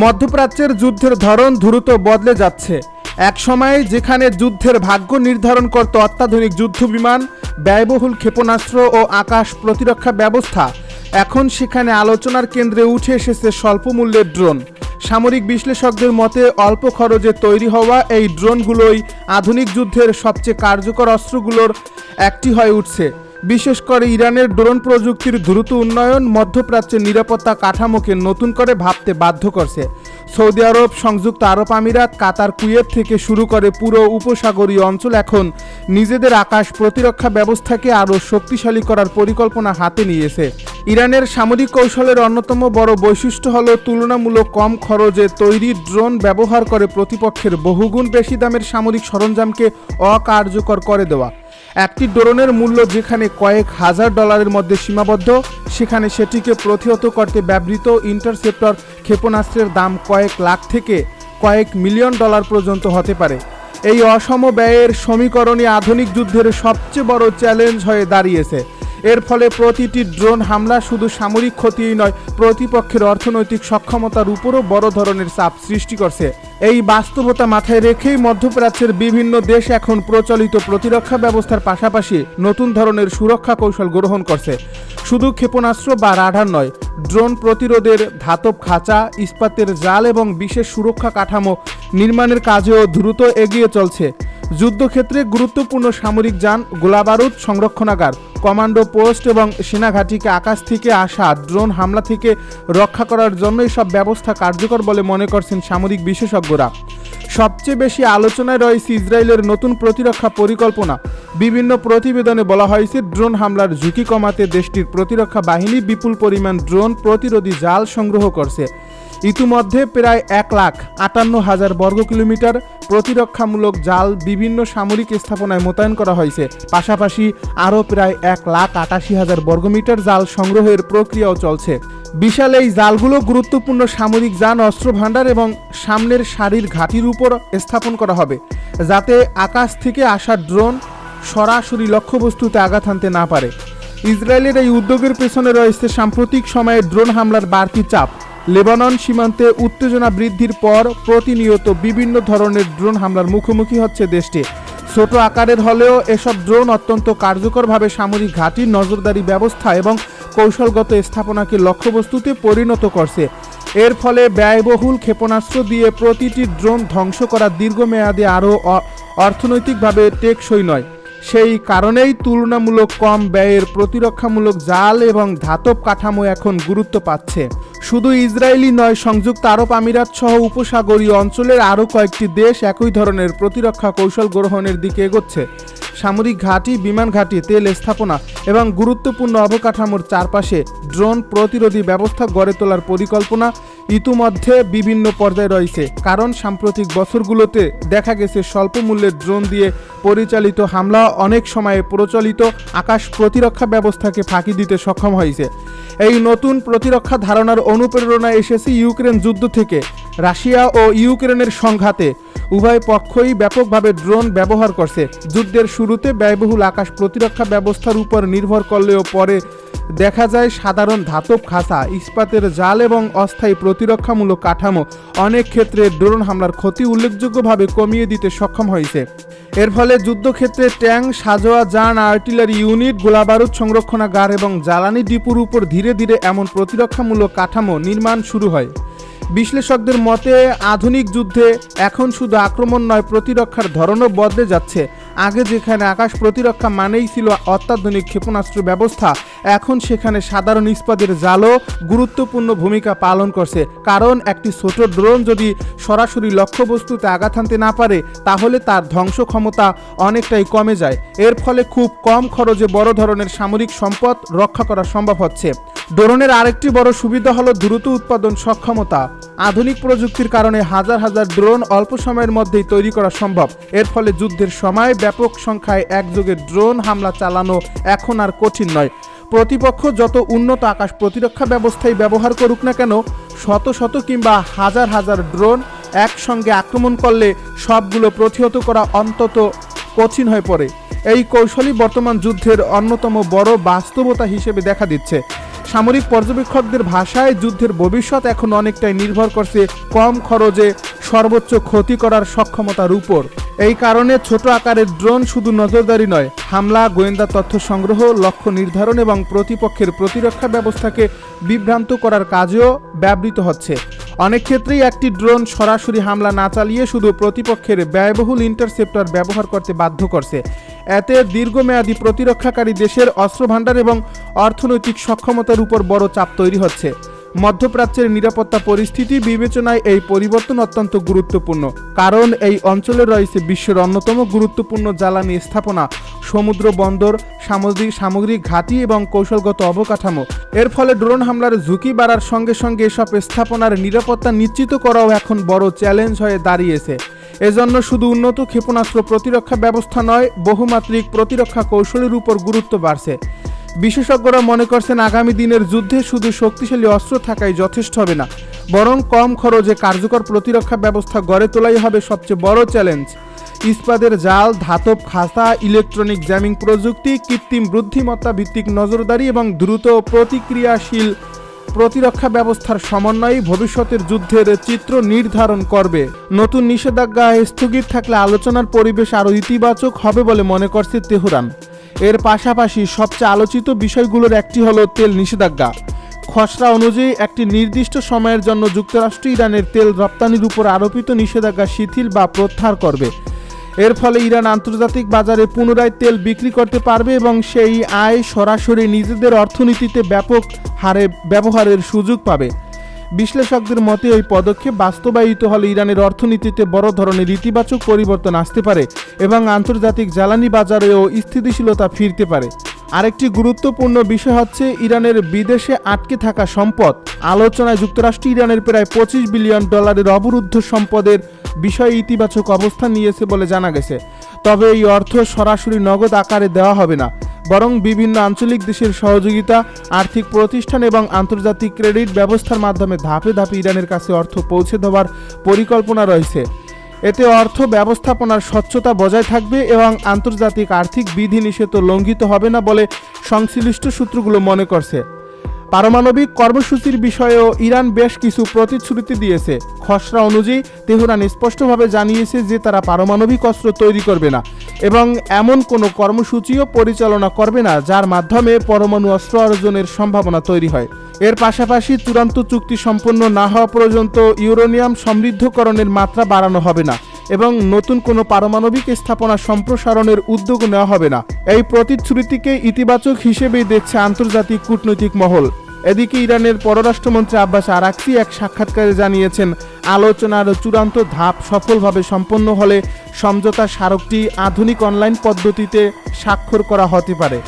মধ্যপ্রাচ্যের যুদ্ধের ধরন দ্রুত বদলে যাচ্ছে। এক সময় যেখানে যুদ্ধের ভাগ্য নির্ধারণ করত অত্যাধুনিক যুদ্ধবিমান, ব্যয়বহুল ক্ষেপণাস্ত্র ও আকাশ প্রতিরক্ষা ব্যবস্থা, এখন সেখানে আলোচনার কেন্দ্রে উঠে এসেছে স্বল্পমূল্যের ড্রোন। সামরিক বিশ্লেষকদের মতে অল্প খরচে তৈরি হওয়া এই ড্রোনগুলোই আধুনিক যুদ্ধের সবচেয়ে কার্যকর অস্ত্রগুলোর একটি হয়ে উঠছে। বিশেষ করে ইরানের ড্রোন প্রযুক্তির দ্রুত উন্নয়ন মধ্যপ্রাচ্যের নিরাপত্তা কাঠামোকে নতুন করে ভাবতে বাধ্য করছে। সৌদি আরব, সংযুক্ত আরব আমিরাত, কাতার, কুয়েত থেকে শুরু করে পুরো উপসাগরীয় অঞ্চল এখন নিজেদের আকাশ প্রতিরক্ষা ব্যবস্থাকে আরও শক্তিশালী করার পরিকল্পনা হাতে নিয়েছে। ইরানের সামরিক কৌশলের অন্যতম বড় বৈশিষ্ট্য হল তুলনামূলক কম খরচে তৈরি ড্রোন ব্যবহার করে প্রতিপক্ষের বহুগুণ বেশি দামের সামরিক সরঞ্জামকে অকার্যকর করে দেওয়া। একটি ড্রোনের মূল্য যেখানে কয়েক হাজার ডলারের মধ্যে সীমাবদ্ধ, সেখানে সেটিকে প্রতিহত করতে ব্যবহৃত ইন্টারসেপ্টর ক্ষেপণাস্ত্রের দাম কয়েক লাখ থেকে কয়েক মিলিয়ন ডলার পর্যন্ত হতে পারে। এই অসম ব্যয়ের সমীকরণই আধুনিক যুদ্ধের সবচেয়ে বড় চ্যালেঞ্জ হয়ে দাঁড়িয়েছে। এর ফলে প্রতিটি ড্রোন হামলা শুধু সামরিক ক্ষতিই নয়, প্রতিপক্ষের অর্থনৈতিক সক্ষমতার উপরও বড় ধরনের চাপ সৃষ্টি করছে। এই বাস্তবতা মাথায় রেখেই মধ্যপ্রাচ্যের বিভিন্ন দেশ এখন প্রচলিত প্রতিরক্ষা ব্যবস্থার পাশাপাশি নতুন ধরনের সুরক্ষা কৌশল গ্রহণ করছে। শুধু ক্ষেপণাস্ত্র বা রাডার নয়, ড্রোন প্রতিরোধের ধাতব খাঁচা, ইস্পাতের জাল এবং বিশেষ সুরক্ষা কাঠামো নির্মাণের কাজেও দ্রুত এগিয়ে চলছে। যুদ্ধক্ষেত্রে গুরুত্বপূর্ণ সামরিক যান, গোলাবারুদ সংরক্ষণাগার, কমান্ডো পোস্ট এবং সেনাঘাঁটিকে আকাশ থেকে আসা ড্রোন হামলা থেকে রক্ষা করার জন্য এসব ব্যবস্থা কার্যকর বলে মনে করছেন সামরিক বিশেষজ্ঞরা। সবচেয়ে বেশি আলোচনায় রয়েছে ইসরায়েলের নতুন প্রতিরক্ষা পরিকল্পনা। বিভিন্ন প্রতিবেদনে বলা হয়েছে ড্রোন হামলার ঝুঁকি কমাতে দেশটির প্রতিরক্ষা বাহিনী বিপুল পরিমাণ ড্রোন প্রতিরোধী জাল সংগ্রহ করছে। ইতিমধ্যে প্রায় 1,58,000 বর্গ কিলোমিটার প্রতিরক্ষামূলক জাল বিভিন্ন সামরিক স্থাপনায় মোতায়েন করা হয়েছে। পাশাপাশি আরও প্রায় 1,88,000 বর্গমিটার জাল সংগ্রহের প্রক্রিয়াও চলছে। বিশাল এই জালগুলো গুরুত্বপূর্ণ সামরিক যান, অস্ত্র ভাণ্ডার এবং সামনের সারির ঘাঁটির উপর স্থাপন করা হবে, যাতে আকাশ থেকে আসা ড্রোন সরাসরি লক্ষ্যবস্তুতে আঘাত হানতে না পারে। ইসরায়েলের এই উদ্যোগের পেছনে রয়েছে সাম্প্রতিক সময়ে ড্রোন হামলার বাড়তি চাপ। লেবানন সীমান্তে উত্তেজনা বৃদ্ধির পর প্রতিনিয়ত বিভিন্ন ধরনের ড্রোন হামলার মুখোমুখি হচ্ছে দেশটি। ছোট আকারের হলেও এসব ড্রোন অত্যন্ত কার্যকরভাবে সামরিক ঘাঁটি, নজরদারি ব্যবস্থা এবং কৌশলগত স্থাপনাকে লক্ষ্যবস্তুতে পরিণত করছে। এর ফলে ব্যয়বহুল ক্ষেপণাস্ত্র দিয়ে প্রতিটি ড্রোন ধ্বংস করা দীর্ঘমেয়াদে আরও অর্থনৈতিকভাবে টেকসই নয়। সেই কারণেই তুলনামূলক কম ব্যয়ের প্রতিরক্ষামূলক জাল এবং ধাতব কাঠামো এখন গুরুত্ব পাচ্ছে। শুধু ইসরায়েলই নয়, সংযুক্ত আরব আমিরাত সহ উপসাগরীয় অঞ্চলের আরও কয়েকটি দেশ একই ধরনের প্রতিরক্ষা কৌশল গ্রহণের দিকে এগোচ্ছে। সামরিক ঘাঁটি, বিমান ঘাঁটি, তেল স্থাপনা এবং গুরুত্বপূর্ণ অবকাঠামোর চারপাশে ড্রোন প্রতিরোধী ব্যবস্থা গড়ে তোলার পরিকল্পনা ইতিমধ্যে বিভিন্ন পর্যায়ে রয়েছে। কারণ সাম্প্রতিক বছরগুলোতে দেখা গেছে স্বল্প মূল্যের ড্রোন দিয়ে পরিচালিত হামলা অনেক সময়ে প্রচলিত আকাশ প্রতিরক্ষা ব্যবস্থাকে ফাঁকি দিতে সক্ষম হয়েছে। এই নতুন প্রতিরক্ষা ধারণার অনুপ্রেরণা এসেছে ইউক্রেন যুদ্ধ থেকে। রাশিয়া ও ইউক্রেনের সংঘাতে উভয় পক্ষই ব্যাপকভাবে ড্রোন ব্যবহার করছে। যুদ্ধের শুরুতে ব্যয়বহুল আকাশ প্রতিরক্ষা ব্যবস্থার উপর নির্ভর করলেও পরে দেখা যায় সাধারণ ধাতব খাঁচা, ইস্পাতের জাল এবং অস্থায়ী প্রতিরক্ষামূলক কাঠামো অনেক ক্ষেত্রে ড্রোন হামলার ক্ষতি উল্লেখযোগ্যভাবে কমিয়ে দিতে সক্ষম হয়েছে। এর ফলে যুদ্ধক্ষেত্রে ট্যাঙ্ক, সাঁজোয়া যান, আর্টিলারি ইউনিট, গোলাবারুদ সংরক্ষণাগার এবং জ্বালানি ডিপুর উপর ধীরে ধীরে এমন প্রতিরক্ষামূলক কাঠামো নির্মাণ শুরু হয়। বিশ্লেষকদের মতে আধুনিক যুদ্ধে এখন শুধু আক্রমণ নয়, প্রতিরক্ষার ধরনও বদলে যাচ্ছে। আগে যেখানে আকাশ প্রতিরক্ষা মানেই ছিল অত্যাধুনিক ক্ষেপণাস্ত্র ব্যবস্থা, এখন সেখানে সাধারণ ইস্পাতের জালও গুরুত্বপূর্ণ ভূমিকা পালন করছে। কারণ একটি ছোট ড্রোন যদি সরাসরি লক্ষ্যবস্তুতে আঘাত হানতে না পারে, তাহলে তার ধ্বংস ক্ষমতা অনেকটাই কমে যায়। এর ফলে খুব কম খরচে বড় ধরনের সামরিক সম্পদ রক্ষা করা সম্ভব হচ্ছে। ড্রোনের আরেকটি বড় সুবিধা হলো দ্রুত উৎপাদন সক্ষমতা। আধুনিক প্রযুক্তির কারণে হাজার হাজার ড্রোন অল্প সময়ের মধ্যেই তৈরি করা সম্ভব। এর ফলে যুদ্ধের সময় ব্যাপক সংখ্যায় একযোগে ড্রোন হামলা চালানো এখন আর কঠিন নয়। প্রতিপক্ষ যত উন্নত আকাশ প্রতিরক্ষা ব্যবস্থাই ব্যবহার করুক না কেন, শত শত কিংবা হাজার হাজার ড্রোন একসঙ্গে আক্রমণ করলে সবগুলো প্রতিহত করা অন্তত কঠিন হয়ে পড়ে। এই কৌশলই বর্তমান যুদ্ধের অন্যতম বড় বাস্তবতা হিসেবে দেখা দিচ্ছে। সামরিক পর্যবেক্ষকদের ভাষায় যুদ্ধের ভবিষ্যৎ এখন অনেকটাই নির্ভর করছে কম খরচে সর্বোচ্চ ক্ষতি করার সক্ষমতার উপর। এই কারণে ছোট আকারের ড্রোন শুধু নজরদারি নয়, হামলা, গোয়েন্দা তথ্য সংগ্রহ, লক্ষ্য নির্ধারণ এবং প্রতিপক্ষের প্রতিরক্ষা ব্যবস্থাকে বিভ্রান্ত করার কাজেও ব্যবহৃত হচ্ছে। অনেক ক্ষেত্রেই একটি ড্রোন সরাসরি হামলা না চালিয়ে শুধু প্রতিপক্ষের ব্যয়বহুল ইন্টারসেপ্টর ব্যবহার করতে বাধ্য করছে। এতে দীর্ঘমেয়াদী প্রতিরক্ষাকারী দেশের অস্ত্রভাণ্ডার এবং অর্থনৈতিক সক্ষমতার উপর বড় চাপ তৈরি হচ্ছে। মধ্যপ্রাচ্যের নিরাপত্তা পরিস্থিতি বিবেচনায় এই পরিবর্তন অত্যন্ত গুরুত্বপূর্ণ, কারণ এই অঞ্চলে রয়েছে বিশ্বের অন্যতম গুরুত্বপূর্ণ জ্বালানি স্থাপনা, সমুদ্র বন্দর, সামগ্রিক ঘাঁটি এবং কৌশলগত অবকাঠামো। এর ফলে ড্রোন হামলার ঝুঁকি বাড়ার সঙ্গে সঙ্গে এসব স্থাপনার নিরাপত্তা নিশ্চিত করাও এখন বড় চ্যালেঞ্জ হয়ে দাঁড়িয়েছে। এজন্য শুধু উন্নত ক্ষেপণাস্ত্র প্রতিরক্ষা ব্যবস্থা নয়, বহুমাত্রিক প্রতিরক্ষা কৌশলের উপর গুরুত্ব বাড়ছে। বিশেষজ্ঞরা মনে করছেন আগামী দিনের যুদ্ধে শুধু শক্তিশালী অস্ত্র থাকাই যথেষ্ট হবে না, বরং কম খরচে কার্যকর প্রতিরক্ষা ব্যবস্থা গড়ে তোলাই হবে সবচেয়ে বড় চ্যালেঞ্জ। ইস্পাতের জাল, ধাতব খাঁচা, ইলেকট্রনিক জ্যামিং প্রযুক্তি, কৃত্রিম বুদ্ধিমত্তা ভিত্তিক নজরদারি এবং দ্রুত প্রতিক্রিয়াশীল প্রতিরক্ষা ব্যবস্থার সমন্বয়ে ভবিষ্যতের যুদ্ধের চিত্র নির্ধারণ করবে। নতুন নিষেধাজ্ঞা স্থগিত থাকলে আলোচনার পরিবেশ আরও ইতিবাচক হবে বলে মনে করছে তেহরান। এর পাশাপাশি সবচেয়ে আলোচিত বিষয়গুলোর একটি হলো তেল নিষেধাজ্ঞা। খসড়া অনুযায়ী একটি নির্দিষ্ট সময়ের জন্য যুক্তরাষ্ট্র ইরানের তেল রপ্তানির উপর আরোপিত নিষেধাজ্ঞা শিথিল বা প্রত্যাহার করবে। এর ফলে ইরান আন্তর্জাতিক বাজারে পুনরায় তেল বিক্রি করতে পারবে এবং সেই আয় সরাসরি নিজেদের অর্থনীতিতে ব্যাপক হারে ব্যবহারের সুযোগ পাবে। বিশ্লেষকদের মতে এই পদক্ষেপ বাস্তবায়িত হলে ইরানের অর্থনীতিতে বড় ধরনের ইতিবাচক পরিবর্তন আসতে পারে এবং আন্তর্জাতিক জ্বালানি বাজারেও স্থিতিশীলতা ফিরতে পারে। আরেকটি গুরুত্বপূর্ণ বিষয় হচ্ছে ইরানের বিদেশে আটকে থাকা সম্পদ। আলোচনায় যুক্তরাষ্ট্র ইরানের প্রায় $25 বিলিয়ন অবরুদ্ধ সম্পদের বিষয়ে ইতিবাচক অবস্থান নিয়েছে বলে জানা গেছে। তবে এই অর্থ সরাসরি নগদ আকারে দেওয়া হবে না, বরং বিভিন্ন আঞ্চলিক দেশের সহযোগিতা, আর্থিক প্রতিষ্ঠান এবং আন্তর্জাতিক ক্রেডিট ব্যবস্থার মাধ্যমে ধাপে ধাপে ইরানের কাছে অর্থ পৌঁছে দেওয়ার পরিকল্পনা রয়েছে। এতে অর্থ ব্যবস্থাপনার স্বচ্ছতা বজায় থাকবে এবং আন্তর্জাতিক আর্থিক বিধিনিষেধ লঙ্ঘিত হবে না বলে সংশ্লিষ্ট সূত্রগুলো মনে করছে। পারমাণবিক কর্মসূচির বিষয়েও ইরান বেশ কিছু প্রতিশ্রুতি দিয়েছে। খসড়া অনুযায়ী তেহরান স্পষ্টভাবে জানিয়েছে যে তারা পারমাণবিক অস্ত্র তৈরি করবে না এবং এমন কোনো কর্মসূচিও পরিচালনা করবে না যার মাধ্যমে পরমাণু অস্ত্র অর্জনের সম্ভাবনা তৈরি হয়। এর পাশাপাশি চূড়ান্ত চুক্তি সম্পন্ন না হওয়া পর্যন্ত ইউরেনিয়াম সমৃদ্ধকরণের মাত্রা বাড়ানো হবে না এবং নতুন কোনো পারমাণবিক স্থাপনা সম্প্রসারণের উদ্যোগ নেওয়া হবে না। এই প্রতিশ্রুতিকে ইতিবাচক হিসেবেই দেখছে আন্তর্জাতিক কূটনৈতিক মহল। এদিকে ইরানের পররাষ্ট্রমন্ত্রী আব্বাস আরাকচি এক সাক্ষাৎকারে জানিয়েছেন, আলোচনার চূড়ান্ত ধাপ সফলভাবে সম্পন্ন হলে সমঝোতা স্মারকটি আধুনিক অনলাইন পদ্ধতিতে স্বাক্ষর করা হতে পারে।